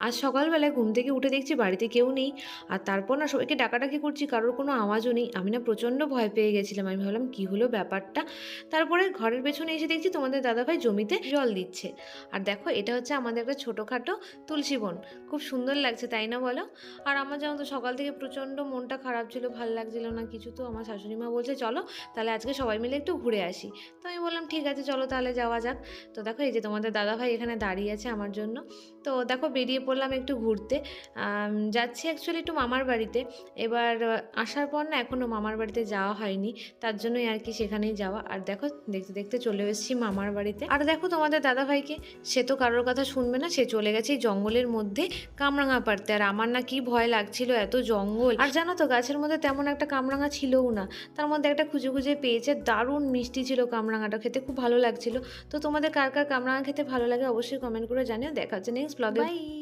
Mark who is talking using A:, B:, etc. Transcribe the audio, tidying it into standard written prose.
A: আজ সকালবেলায় ঘুম থেকে উঠে দেখছি বাড়িতে কেউ নেই। আর তারপর না সবাইকে ডাকাডাকি করছি, কারোর কোনো আওয়াজও নেই। আমি না প্রচণ্ড ভয় পেয়ে গেছিলাম। আমি ভাবলাম কী হলো ব্যাপারটা? তারপরে ঘরের পেছনে এসে দেখছি তোমাদের দাদাভাই জমিতে জল দিচ্ছে। আর দেখো এটা হচ্ছে আমাদের একটা ছোটোখাটো তুলসী বন। খুব সুন্দর লাগছে, তাই না বলো? আর আমার জানো তো সকাল থেকে প্রচণ্ড মনটা খারাপ ছিল, ভাল লাগছিল না কিছু। তো আমার শাশুড়ি মা বলছে চলো তাহলে আজকে সবাই মিলে একটু ঘুরে আসি। তো আমি বললাম ঠিক আছে চলো তাহলে যাওয়া যাক। তো দেখো এই যে তোমাদের দাদাভাই এখানে দাঁড়িয়ে আছে আমার জন্য। তো দেখো বেরিয়ে পড়লাম একটু ঘুরতে। যাচ্ছি অ্যাকচুয়ালি একটু মামার বাড়িতে। এবার আসার পর না এখনও মামার বাড়িতে যাওয়া হয়নি, তার জন্যই আর কি সেখানেই যাওয়া। আর দেখো দেখতে দেখতে চলে এসেছি মামার বাড়িতে। আর দেখো তোমাদের দাদাভাইকে, সে তো কারোর কথা শুনবে না, সে চলে গেছে এই জঙ্গলের মধ্যে কামরাঙা পাড়তে। আর আমার না কি ভয় লাগছিল, এত জঙ্গল। আর জানো তো গাছের মধ্যে তেমন একটা কামরাঙা ছিলও না, তার মধ্যে একটা খুঁজে খুঁজে পেয়েছে। দারুণ মিষ্টি ছিল কামরাঙাটা, খেতে খুব ভালো লাগছিল। তো তোমাদের কার কার কামরাঙা খেতে ভালো লাগে অবশ্যই কমেন্ট করে জানিও। দেখা হচ্ছে নেক্সট ব্লগে। বাই।